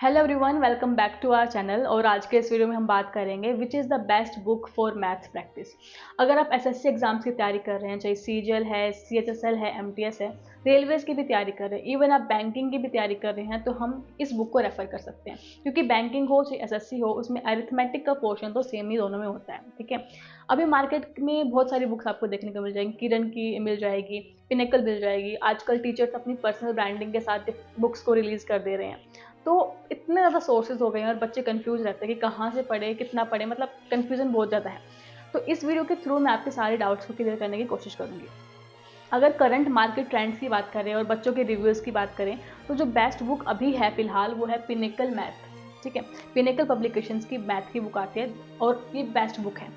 Hello everyone, welcome back to our channel. और आज के इस वीडियो में हम बात करेंगे which is the best book for maths practice. अगर आप एसएससी एग्जाम्स की तैयारी कर रहे हैं, चाहे सीजीएल है, सीएचएसएल है, एमटीएस है, रेलवेज की भी तैयारी कर रहे हैं, इवन आप बैंकिंग की भी तैयारी कर रहे हैं, तो हम इस बुक को रेफर कर सकते हैं। क्योंकि बैंकिंग हो चाहे एसएससी हो, उसमें अरिथमेटिक का पोर्शन तो सेम ही दोनों में होता है। ठीक है, अभी मार्केट में बहुत सारी बुक्स आपको देखने को मिल जाएंगी। किरण की मिल जाएगी, पिनेकल मिल जाएगी। आजकल टीचर्स अपनी पर्सनल ब्रांडिंग के साथ बुक्स को रिलीज कर दे रहे हैं। तो इतने ज़्यादा सोर्सेज हो गए हैं और बच्चे कंफ्यूज रहते हैं कि कहाँ से पढ़े, कितना पढ़े, मतलब कंफ्यूजन बहुत ज़्यादा है। तो इस वीडियो के थ्रू मैं आपके सारे डाउट्स को क्लियर करने की कोशिश करूँगी। अगर करंट मार्केट ट्रेंड्स की बात करें और बच्चों के रिव्यूज़ की बात करें, तो जो बेस्ट बुक अभी है फिलहाल वो है पिनेकल मैथ। ठीक है, पिनेकल पब्लिकेशंस की मैथ की बुक आती है और ये बेस्ट बुक है।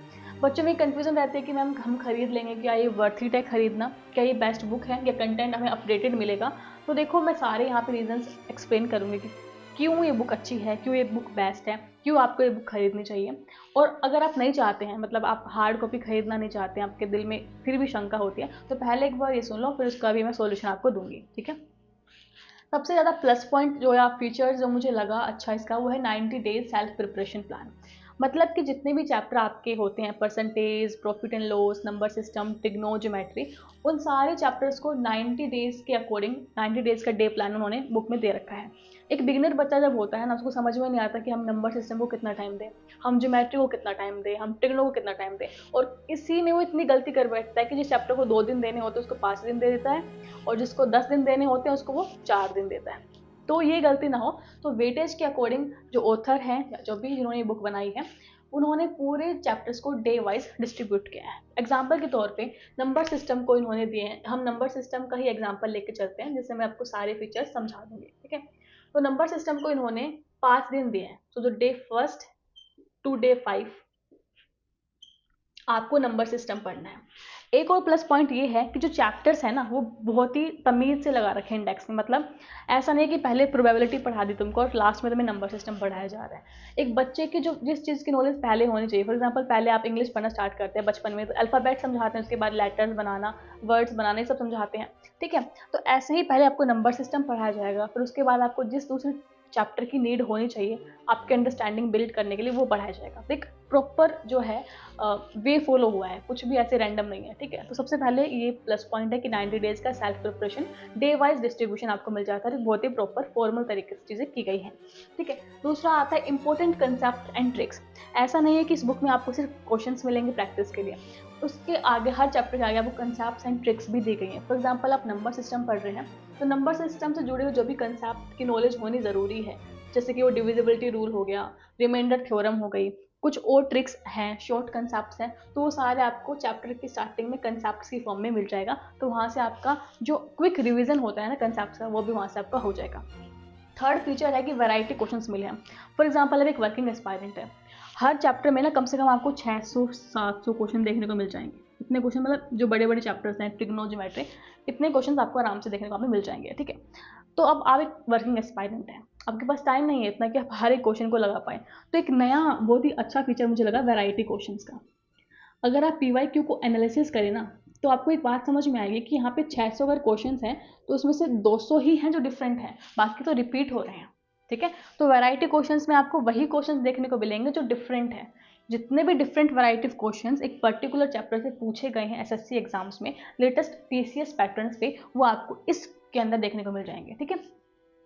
बच्चों में कंफ्यूजन रहती है कि मैम हम खरीद लेंगे, क्या ये वर्थ इट है खरीदना, क्या ये बेस्ट बुक है, या कंटेंट हमें अपडेटेड मिलेगा। तो देखो, मैं सारे यहाँ पे रीजंस एक्सप्लेन करूँगी कि क्यों ये बुक अच्छी है, क्यों ये बुक बेस्ट है, क्यों आपको ये बुक खरीदनी चाहिए। और अगर आप नहीं चाहते हैं, मतलब आप हार्ड कॉपी खरीदना नहीं चाहते हैं, आपके दिल में फिर भी शंका होती है, तो पहले एक बार ये सुन लो, फिर उसका भी मैं सॉल्यूशन आपको दूंगी। ठीक है, सबसे ज़्यादा प्लस पॉइंट जो या फीचर्स जो मुझे लगा अच्छा इसका, वो है 90 डेज सेल्फ प्रिपरेशन प्लान। मतलब कि जितने भी चैप्टर आपके होते हैं, percentage, profit and loss, number system, trigonometry, उन सारे चैप्टर्स को 90 डेज के अकॉर्डिंग 90 डेज का डे प्लान उन्होंने बुक में दे रखा है। एक बिगिनर बच्चा जब होता है ना, उसको समझ में नहीं आता कि हम नंबर सिस्टम को कितना टाइम दें, हम ज्योमेट्री को कितना टाइम दें, हम ट्रिग्नो को कितना टाइम दें। और इसी में वो इतनी गलती कर बैठता है कि जिस चैप्टर को 2 दिन देने होते हैं उसको 5 दिन दे देता है, और जिसको 10 दिन देने होते हैं उसको वो 4 दिन देता है। तो ये गलती ना हो, तो वेटेज के अकॉर्डिंग जो ऑथर हैं या जो भी जिन्होंने ये बुक बनाई है, उन्होंने पूरे चैप्टर्स को डे वाइज डिस्ट्रीब्यूट किया है। एग्जाम्पल के तौर पे नंबर सिस्टम को इन्होंने दिए हैं। हम नंबर सिस्टम का ही एग्जाम्पल लेके चलते हैं, जिससे मैं आपको सारे फीचर्स समझा दूंगी। ठीक है, तो नंबर सिस्टम को इन्होंने 5 दिन दिए हैं। तो जो डे 1 टू डे 5 आपको नंबर सिस्टम पढ़ना है। एक और प्लस पॉइंट ये है कि जो चैप्टर्स है ना, वो बहुत ही तमीज से लगा रखे हैं इंडेक्स में। मतलब ऐसा नहीं कि पहले प्रोबेबिलिटी पढ़ा दी तुमको और लास्ट में तुम्हें नंबर सिस्टम पढ़ाया जा रहा है। एक बच्चे की जो जिस चीज़ की नॉलेज पहले होनी चाहिए, फॉर एग्जांपल पहले आप इंग्लिश पढ़ना स्टार्ट करते हैं बचपन में, तो अल्फ़ाबेट समझाते हैं, उसके बाद लेटर्स बनाना, वर्ड्स बनाना, ये सब समझाते हैं। ठीक है, तो ऐसे ही पहले आपको नंबर सिस्टम पढ़ाया जाएगा, फिर उसके बाद आपको जिस दूसरे चैप्टर की नीड होनी चाहिए आपके अंडरस्टैंडिंग बिल्ड करने के लिए, वो पढ़ाया जाएगा। एक प्रॉपर जो है वे फॉलो हुआ है, कुछ भी ऐसे रैंडम नहीं है। ठीक है, तो सबसे पहले ये प्लस पॉइंट है कि 90 डेज का self preparation day wise distribution आपको मिल जाता है, बहुत ही प्रॉपर फॉर्मल तरीके से चीज़ें की गई हैं। ठीक है, दूसरा आता है इंपॉर्टेंट कंसेप्ट एंड ट्रिक्स। ऐसा नहीं है कि इस बुक में आपको सिर्फ क्वेश्चंस मिलेंगे प्रैक्टिस के लिए, उसके आगे हर चैप्टर के आगे आपको कंसेप्ट एंड ट्रिक्स भी दी गई हैं। फॉर एग्जाम्पल आप नंबर सिस्टम पढ़ रहे हैं, तो नंबर सिस्टम से जुड़े हुए जो भी कंसेप्ट की नॉलेज होनी ज़रूरी है, जैसे कि वो डिविजिबिलिटी रूल हो गया, रिमाइंडर थ्योरम हो गई, कुछ और ट्रिक्स हैं, शॉर्ट कंसेप्ट्स हैं, तो वो सारे आपको चैप्टर की स्टार्टिंग में कंसेप्ट्स की फॉर्म में मिल जाएगा। तो वहाँ से आपका जो क्विक रिवीजन होता है ना कंसेप्ट्स का, वो भी वहाँ से आपका हो जाएगा। थर्ड फीचर है कि वैरायटी क्वेश्चंस मिले हैं। फॉर एग्जांपल अब एक वर्किंग एस्पायरेंट है, हर चैप्टर में ना कम से कम आपको 600-700 क्वेश्चन देखने को मिल जाएंगे। इतने क्वेश्चन, मतलब जो बड़े बड़े चैप्टर्स हैं, ट्रिग्नोमेट्री, इतने क्वेश्चन आपको आराम से देखने को मिल जाएंगे। ठीक है, तो अब आप एक वर्किंग एस्पायरेंट है, आपके पास टाइम नहीं है इतना कि आप हर एक क्वेश्चन को लगा पाए। तो एक नया बहुत ही अच्छा फीचर मुझे लगा वैरायटी क्वेश्चंस का। अगर आप पीवाईक्यू को एनालिसिस करें ना, तो आपको एक बात समझ में आएगी कि यहाँ पे 600 अगर क्वेश्चंस हैं, तो उसमें से 200 ही हैं जो डिफरेंट हैं, बाकी तो रिपीट हो रहे हैं। ठीक है, तो वैरायटी क्वेश्चंस में आपको वही क्वेश्चंस देखने को मिलेंगे जो डिफरेंट है। जितने भी डिफरेंट वैरायटी क्वेश्चंस एक पर्टिकुलर चैप्टर से पूछे गए हैं एसएससी एग्जाम्स में, लेटेस्ट टीसीएस पैटर्न्स पे, वो आपको इसके अंदर देखने को मिल जाएंगे। ठीक है,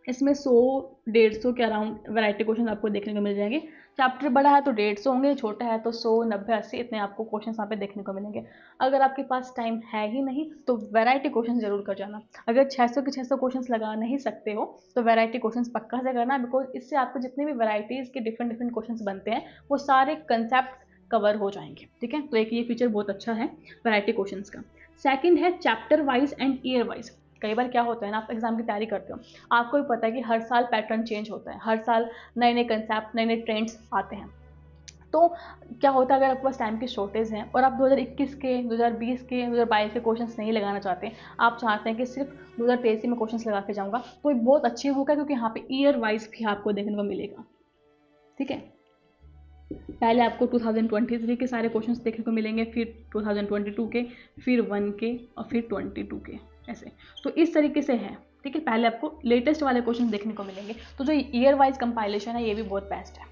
इसमें 100-150 के अराउंड वैरायटी क्वेश्चन आपको देखने को मिल जाएंगे। चैप्टर बड़ा है तो 150 होंगे, छोटा है तो 100, 90, 80 इतने आपको क्वेश्चन यहाँ पे देखने को मिलेंगे। अगर आपके पास टाइम है ही नहीं तो वैरायटी क्वेश्चन जरूर कर जाना। अगर 600 के 600 क्वेश्चन लगा नहीं सकते हो तो वैरायटी क्वेश्चन पक्का से करना, बिकॉज इससे आपको जितने भी वैरायटीज़ के डिफरेंट डिफरेंट क्वेश्चन बनते हैं वो सारे कंसेप्ट कवर हो जाएंगे। ठीक है, तो एक ये फीचर बहुत अच्छा है वैरायटी क्वेश्चंस का। सेकंड है chapter wise and year wise. कई बार क्या होता है ना, आप एग्जाम की तैयारी करते हो, आपको भी पता है कि हर साल पैटर्न चेंज होता है, हर साल नए नए कंसेप्ट, नए नए ट्रेंड्स आते हैं। तो क्या होता है, अगर आपके पास टाइम की शॉर्टेज है और आप 2021 के, 2020 के, 2022 के क्वेश्चंस नहीं लगाना चाहते, आप चाहते हैं कि सिर्फ 2023 में क्वेश्चंस लगा के जाऊंगा, तो ये बहुत अच्छी बुक है, क्योंकि यहाँ पे ईयर वाइज भी आपको देखने को मिलेगा। ठीक है, पहले आपको 2023 के सारे क्वेश्चंस देखने को मिलेंगे, फिर 2022 के, फिर 1 के, और फिर 22 के, ऐसे। तो इस तरीके से है। ठीक है, पहले आपको लेटेस्ट वाले क्वेश्चन देखने को मिलेंगे। तो जो ईयर वाइज कंपाइलेशन है ये भी बहुत बेस्ट है।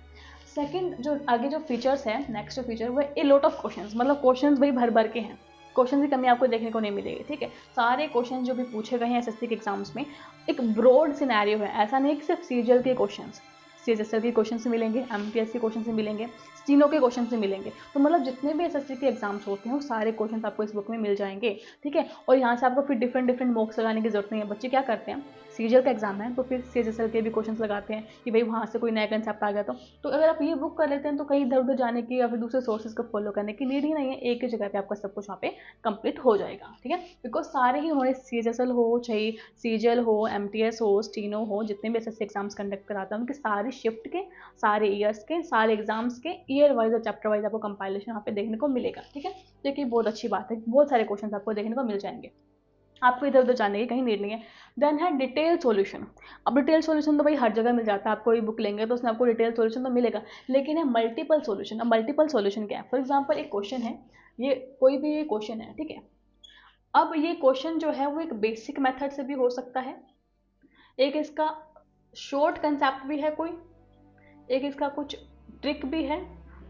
सेकंड जो आगे जो फीचर्स है, नेक्स्ट फीचर वो ए लॉट ऑफ क्वेश्चंस, मतलब क्वेश्चंस भाई भर भर के हैं, क्वेश्चन की कमी आपको देखने को नहीं मिलेगी। ठीक है, सारे क्वेश्चन जो भी पूछे गए हैं एसएससी के एग्जाम्स में एक ब्रॉड सिनेरियो है, ऐसा नहीं कि सिर्फ सीजीएल के क्वेश्चन, सीएचएसएल के क्वेश्चन से मिलेंगे, एमटीएस के क्वेश्चन से मिलेंगे, स्टीनो के क्वेश्चन से मिलेंगे। तो मतलब जितने भी एसएससी के एग्जाम्स होते हैं वो सारे क्वेश्चन आपको इस बुक में मिल जाएंगे। ठीक है, और यहाँ से आपको फिर डिफरेंट मॉक्स लगाने की जरूरत नहीं है। बच्चे क्या करते हैं, सीजीएल का एग्जाम है तो फिर सीएचएसएल के भी क्वेश्चन लगाते हैं कि भाई वहाँ से कोई नया कंसेप्ट आ गया। तो अगर आप ये बुक कर लेते हैं तो कहीं इधर उधर जाने की या फिर दूसरे सोर्सेज को फॉलो करने की नीड ही नहीं है, एक ही जगह पे आपका सब कुछ वहाँ पे कंप्लीट हो जाएगा। ठीक है, बिकॉज सारे ही उन्होंने सीएचएसएल हो, चाहे सीजीएल हो, एमटीएस हो, स्टीनो हो, जितने भी एसएससी एग्जाम्स कंडक्ट कराता है उनके सारे शिफ्ट के, सारे ईयर्स के, सारे एग्जाम्स के ईयर वाइज और चैप्टर वाइज आपको कंपाइलेशन यहाँ पे देखने को मिलेगा। ठीक है, देखिए बहुत अच्छी बात है, बहुत सारे क्वेश्चन आपको देखने को मिल जाएंगे, आपको इधर उधर जाने की कहीं नीड नहीं है। देन है डिटेल सॉल्यूशन। अब डिटेल सॉल्यूशन तो भाई हर जगह मिल जाता है, आप कोई बुक लेंगे तो उसमें आपको डिटेल सॉल्यूशन तो मिलेगा, लेकिन है मल्टीपल सॉल्यूशन। अब मल्टीपल सॉल्यूशन क्या है, फॉर एग्जांपल एक क्वेश्चन है, ये कोई भी ये क्वेश्चन है, ठीक है, अब ये क्वेश्चन जो है वो एक बेसिक मेथड से भी हो सकता है, एक इसका शॉर्ट कंसेप्ट भी है कोई, एक इसका कुछ ट्रिक भी है।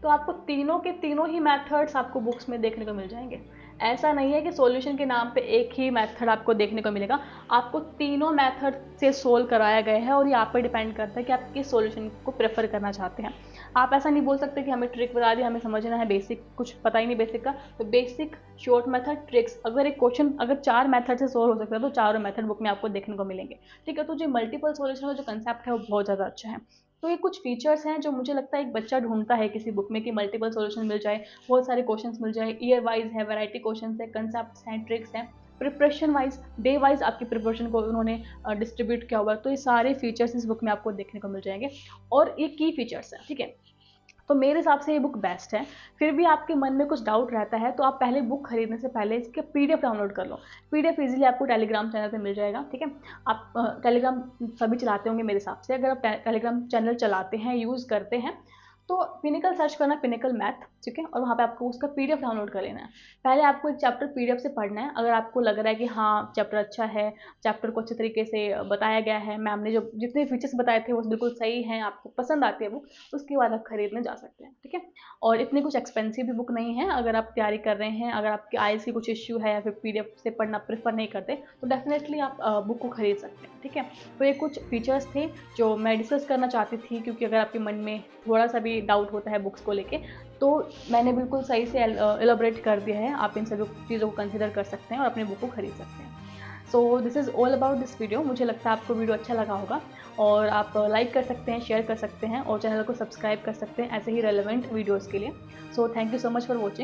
तो आपको तीनों के तीनों ही मेथड्स आपको बुक्स में देखने को मिल जाएंगे। ऐसा नहीं है कि सॉल्यूशन के नाम पे एक ही मेथड आपको देखने को मिलेगा, आपको तीनों मेथड से सोल्व कराया गया है और ये आप पर डिपेंड करता है कि आप किस सॉल्यूशन को प्रेफर करना चाहते हैं। आप ऐसा नहीं बोल सकते कि हमें ट्रिक बता दी, हमें समझना है बेसिक, कुछ पता ही नहीं बेसिक का। तो बेसिक, शॉर्ट मेथड, ट्रिक्स, अगर एक क्वेश्चन अगर 4 मेथड से सोल्व हो सकता है तो चारों मेथड बुक में आपको देखने को मिलेंगे। ठीक है, तो जो मल्टीपल सॉल्यूशन का जो कंसेप्ट है वो बहुत ज़्यादा अच्छा है। तो ये कुछ फीचर्स हैं जो मुझे लगता है एक बच्चा ढूंढता है किसी बुक में कि मल्टीपल सॉल्यूशन मिल जाए, बहुत सारे क्वेश्चंस मिल जाए, ईयर वाइज है, वैरायटी क्वेश्चंस है, कंसेप्ट्स हैं, ट्रिक्स हैं, प्रिपरेशन वाइज, डे वाइज आपकी प्रिपरेशन को उन्होंने डिस्ट्रीब्यूट किया हुआ है। तो ये सारे फीचर्स इस बुक में आपको देखने को मिल जाएंगे और ये की फीचर्स हैं। ठीक है, तो मेरे हिसाब से ये बुक बेस्ट है। फिर भी आपके मन में कुछ डाउट रहता है तो आप पहले बुक खरीदने से पहले इसके पीडीएफ डाउनलोड कर लो। पीडीएफ इजीली आपको टेलीग्राम चैनल पे मिल जाएगा। ठीक है, आप टेलीग्राम सभी चलाते होंगे मेरे हिसाब से, अगर आप टेलीग्राम चैनल चलाते हैं, यूज़ करते हैं तो पिनिकल सर्च करना, पिनिकल मैथ, ठीक है, और वहाँ पे आपको उसका पीडीएफ डाउनलोड कर लेना है। पहले आपको एक चैप्टर पीडीएफ से पढ़ना है, अगर आपको लग रहा है कि हाँ चैप्टर अच्छा है, चैप्टर को अच्छे तरीके से बताया गया है, मैम ने जो जितने फीचर्स बताए थे वो बिल्कुल सही हैं, आपको पसंद आती है बुक, उसके बाद आप खरीदने जा सकते हैं। ठीक है, और इतनी कुछ एक्सपेंसिव भी बुक नहीं है। अगर आप तैयारी कर रहे हैं, अगर आपके आईज की कुछ इश्यू है या फिर पीडीएफ से पढ़ना प्रेफर नहीं करते तो डेफिनेटली आप बुक को खरीद सकते हैं। ठीक है, तो ये कुछ फीचर्स थे जो मैं डिस्कस करना चाहती थी, क्योंकि अगर आपके मन में थोड़ा सा भी डाउट होता है बुक्स को लेके तो मैंने बिल्कुल सही से एलाबोरेट कर दिया है। आप इन सभी चीज़ों को कंसिडर कर सकते हैं और अपने बुक को खरीद सकते हैं। So this is all about this video. मुझे लगता है आपको वीडियो अच्छा लगा होगा और आप लाइक कर सकते हैं, शेयर कर सकते हैं और चैनल को सब्सक्राइब कर सकते हैं ऐसे ही रेलेवेंट वीडियोज़ के लिए। So thank you so much for watching.